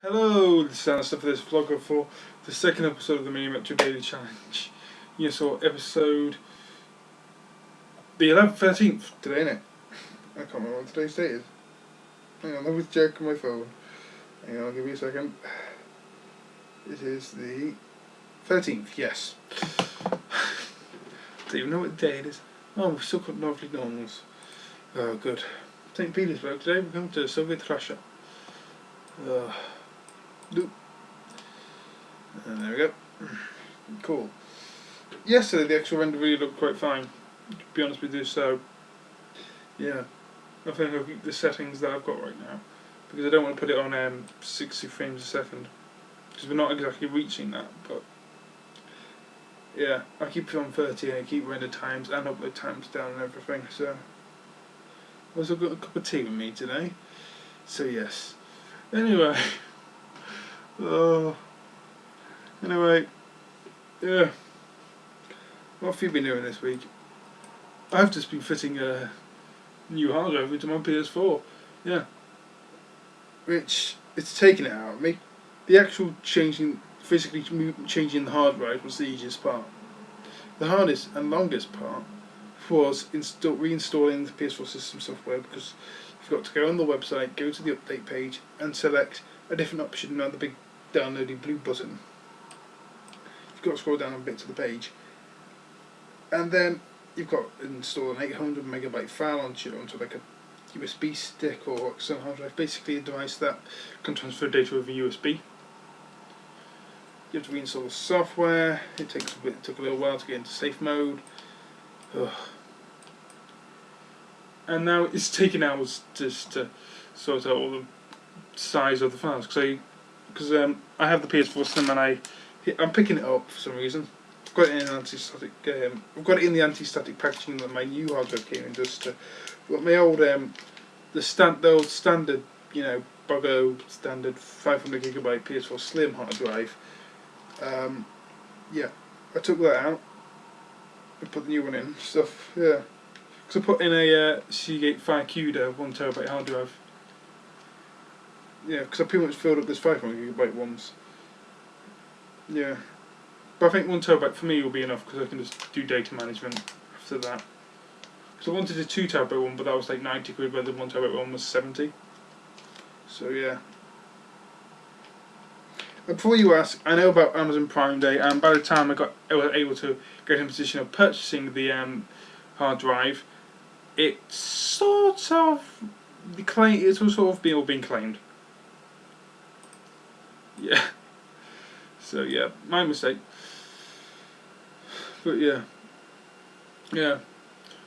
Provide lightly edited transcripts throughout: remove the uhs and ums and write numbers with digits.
Hello, this is Alistair for this vlogger for the second episode of the Mini Metro Daily Challenge. You saw episode the 11th, 13th today, innit? I can't remember what today's date is. Hang on, I was checking my phone. Hang on, I'll give you a second. It is the 13th, yes. Don't even know what day it is. Oh, we've still got lovely normals. Oh, good. St. Petersburg today, we're coming to Soviet Russia. Nope. And there we go. Cool. Yesterday the actual render really looked quite fine, to be honest with you, so yeah. I think I'll keep the settings that I've got right now, because I don't want to put it on 60 frames a second, because we're not exactly reaching that, but yeah, I keep it on 30 and I keep render times and upload times down and everything, so I've also got a cup of tea with me today, so yes. Anyway. Anyway, yeah. What have you been doing this week? I've just been fitting a new hard drive into my PS4. Yeah. Which, it's taken it out of me. The actual physically changing the hard drive was the easiest part. The hardest and longest part was reinstalling the PS4 system software, because you've got to go on the website, go to the update page and select a different option on the big downloading blue button. You've got to scroll down a bit to the page, and then you've got to install an 800 megabyte file onto like a USB stick or external hard drive, basically a device that can transfer data over USB. You have to reinstall the software. It took a little while to get into safe mode. Ugh. And now it's taken hours just to sort out all the size of the files, because I have the PS4 Slim and I'm picking it up for some reason. I've got it in anti-static. I've got it in the anti-static packaging that my new hard drive came in. Got my old the old standard, buggo standard 500 gigabyte PS4 Slim hard drive. Yeah, I took that out and put the new one in. Stuff, yeah. Because I put in a Seagate FireCuda 1TB hard drive. Yeah, because I pretty much filled up this 500 gigabyte ones. Yeah. But I think 1TB for me will be enough, because I can just do data management after that. Because I wanted a 2TB one, but that was like 90 quid, where the 1TB one was 70. So yeah. And before you ask, I know about Amazon Prime Day, and by the time I was able to get in a position of purchasing the hard drive, it was sort of being claimed. Yeah. So yeah, my mistake. But yeah. Yeah.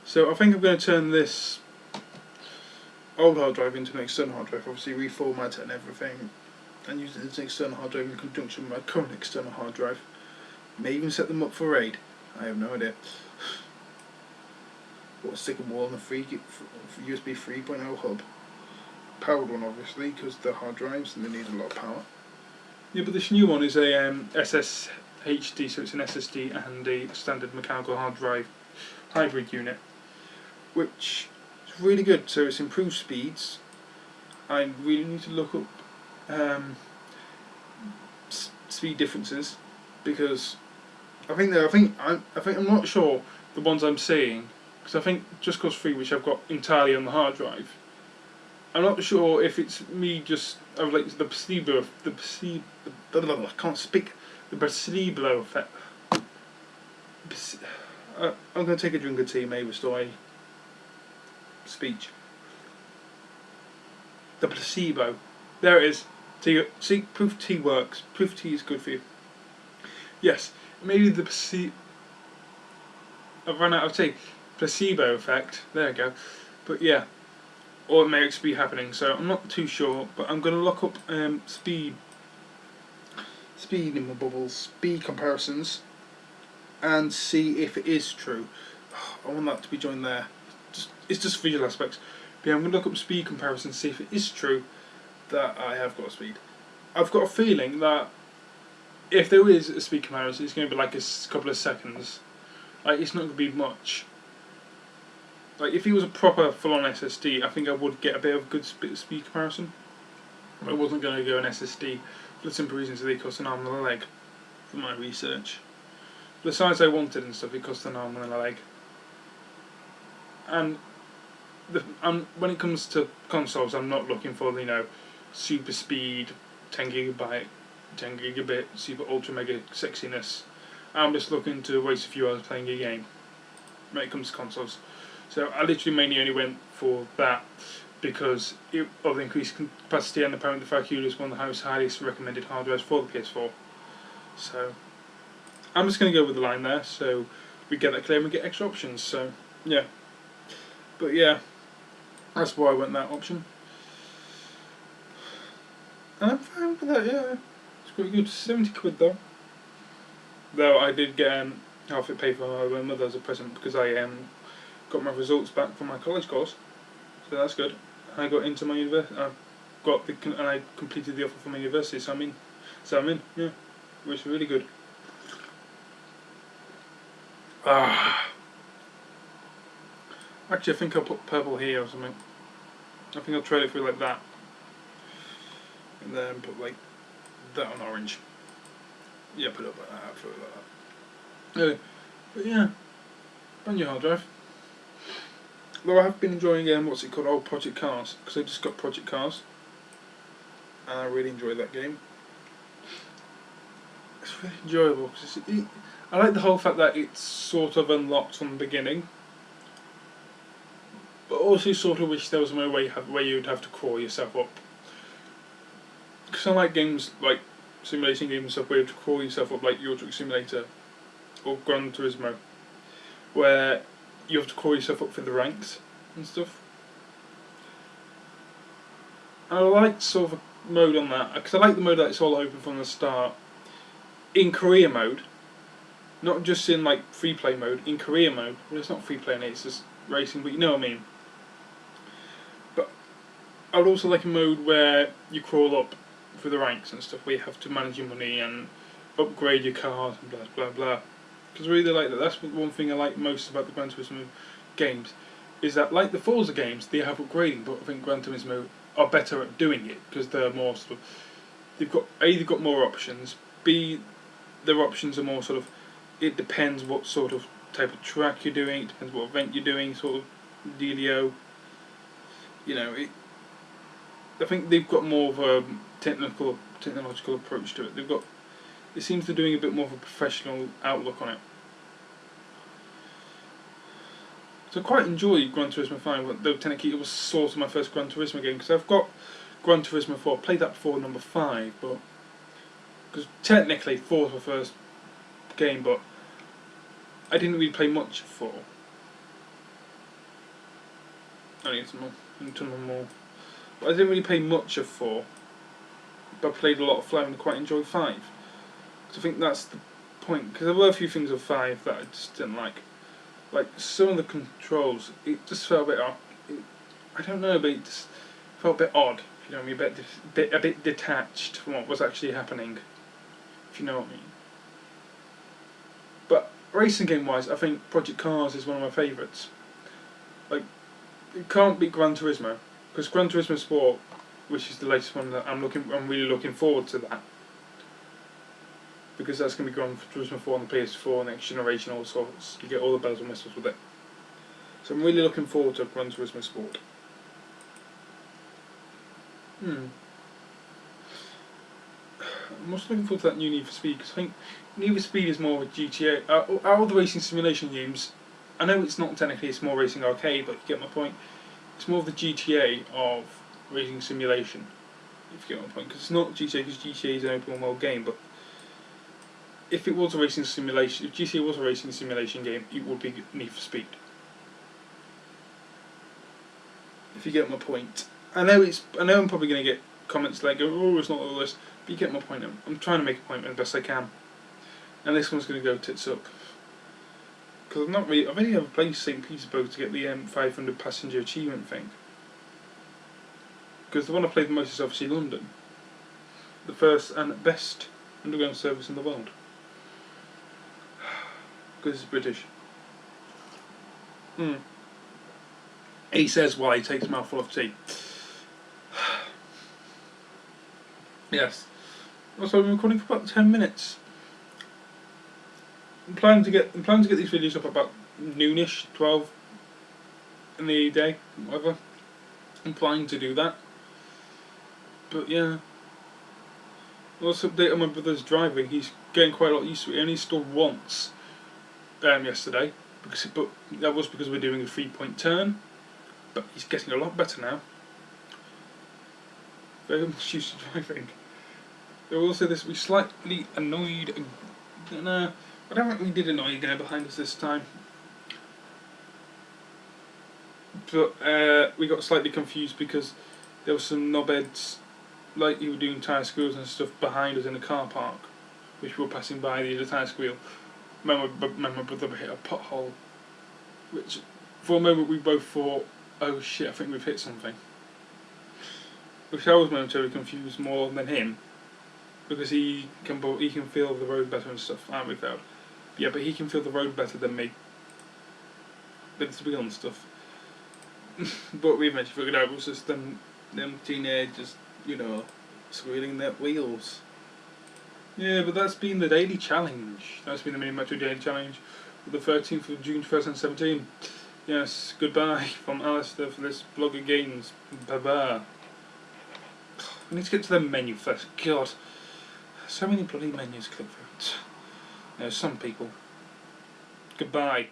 So I think I'm going to turn this old hard drive into an external hard drive, obviously reformat it and everything, and use it as an external hard drive in conjunction with my current external hard drive. May even set them up for RAID. I have no idea. Or stick them all on a USB 3.0 hub. Powered one, obviously, because they're hard drives and they need a lot of power. Yeah, but this new one is a SSHD, so it's an SSD and a standard mechanical hard drive hybrid unit, which is really good. So it's improved speeds. I really need to look up speed differences, because I'm not sure the ones I'm seeing, because I think Just Cause 3, which I've got entirely on the hard drive, I'm not sure if it's me just of like the placebo effect. I'm going to take a drink of tea, maybe restore my speech. The placebo. There it is. See, proof tea works. Proof tea is good for you. Yes, maybe the placebo. I've run out of tea. Placebo effect. There we go. But yeah. Or it may actually be happening, so I'm not too sure, but I'm going to look up speed in my bubbles, speed comparisons, and see if it is true. I want that to be joined there. It's just visual aspects. But yeah, I'm going to look up speed comparisons, see if it is true that I have got speed. I've got a feeling that if there is a speed comparison, it's going to be like a couple of seconds. Like, it's not going to be much. Like, if it was a proper full-on SSD, I think I would get a bit of good speed comparison. I wasn't going to go an SSD for the simple reason that they cost an arm and a leg for my research. The size I wanted and stuff, it cost an arm and a leg. And when it comes to consoles, I'm not looking for, super speed, 10 gigabit, super ultra mega sexiness. I'm just looking to waste a few hours playing a game when it comes to consoles. So I literally mainly only went for that because of the increased capacity, and apparently the FireCuda is one of the highest recommended hard drives for the PS4. So I'm just going to go with the line there, so we get that clear and we get extra options. So yeah, but yeah, that's why I went that option, and I'm fine with that. Yeah, it's quite good. 70 quid though. Though I did get half it paid for my mother as a present because I got my results back from my college course, so that's good. I got into my university. And I completed the offer for my university, so I'm in. Yeah, which is really good. Actually, I think I'll put purple here or something. I think I'll trade it for like that, and then put like that on orange. Yeah, put it up like that. Put it like that. Anyway, but yeah, brand new hard drive. Though I have been enjoying what's it called, Project Cars, because I just got Project Cars, and I really enjoy that game. It's really enjoyable because I like the whole fact that it's sort of unlocked from the beginning, but also sort of wish there was no way where you'd have to crawl yourself up. Because I like games like simulation games and stuff where you have to crawl yourself up, like Euro Truck Simulator or Gran Turismo, where you have to crawl yourself up through the ranks and stuff. And I like sort of a mode on that, because I like the mode that it's all open from the start. In career mode, not just in like free play mode, in career mode, well, it's not free play, it's just racing, but you know what I mean. But I would also like a mode where you crawl up through the ranks and stuff, where you have to manage your money and upgrade your cars and blah blah blah. Because I really like that. That's one thing I like most about the Gran Turismo games, is that like the Forza games, they have upgrading, but I think Gran Turismo are better at doing it because they're more sort of, they've got more options. B, their options are more sort of, it depends what sort of type of track you're doing, it depends what event you're doing, sort of dealio. I think they've got more of a technological approach to it. It seems they're doing a bit more of a professional outlook on it. So I quite enjoy Gran Turismo 5, though technically it was sort of my first Gran Turismo game, because I've got Gran Turismo 4, played that before number 5, but because technically 4 was my first game, but I didn't really play much of 4. I need some more. But I didn't really play much of 4, but I played a lot of 5 and quite enjoyed 5. So I think that's the point, because there were a few things of 5 that I just didn't like. Like some of the controls, it just felt a bit odd. I don't know, but it just felt a bit odd. If you know what I mean, a bit detached from what was actually happening. If you know what I mean. But racing game wise, I think Project Cars is one of my favourites. Like, it can't beat Gran Turismo, because Gran Turismo Sport, which is the latest one that I'm really looking forward to that. Because that's going to be Gran Turismo 4 on the PS4 next generation, all sorts. You get all the bells and whistles with it. So I'm really looking forward to Gran Turismo Sport. I'm also looking forward to that new Need for Speed, because I think Need for Speed is more of a GTA. Out of the racing simulation games, I know it's not technically a small racing arcade, but you get my point. It's more of the GTA of racing simulation, if you get my point. Because it's not GTA, because GTA is an open world game, but if it was a racing simulation, if GTA was a racing simulation game, it would be Need for Speed. If you get my point. I know I'm probably going to get comments like, oh, it's not all this, but you get my point. I'm trying to make a point as best I can. And this one's going to go tits up. Because I've only ever played St. Petersburg to get the 500 passenger achievement thing. Because the one I played the most is obviously London. The first and best underground service in the world. Because it's British. He says while he takes a mouthful of tea. Yes. Also, I've been recording for about 10 minutes. I'm planning to get these videos up about noonish, 12 in the day, whatever. I'm planning to do that. But yeah. Also update on my brother's driving. He's getting quite a lot used to it. He only stalled once yesterday, but that was because we're doing a 3-point turn. But he's getting a lot better now. Very much used to driving. There was also this, we slightly annoyed. No, I don't think we did annoy a guy behind us this time. But we got slightly confused because there were some knobheads, like you were doing tyre squeals and stuff behind us in the car park, which we were passing by the tyre squeal. My brother hit a pothole, which for a moment we both thought, oh shit, I think we've hit something. Which I was momentarily confused more than him, because he can feel the road better and stuff, aren't we, found? Yeah, but he can feel the road better than me. But it's wheel and stuff. But we eventually figured out it was just them teenagers, squealing their wheels. Yeah, but that's been the daily challenge. That's been the Mini Metro Daily Challenge for the 13th of June 2017. Yes, goodbye from Alistair for this Blogger Games. Bye-bye. We need to get to the menu first. God. So many bloody menus to click through. Some people. Goodbye.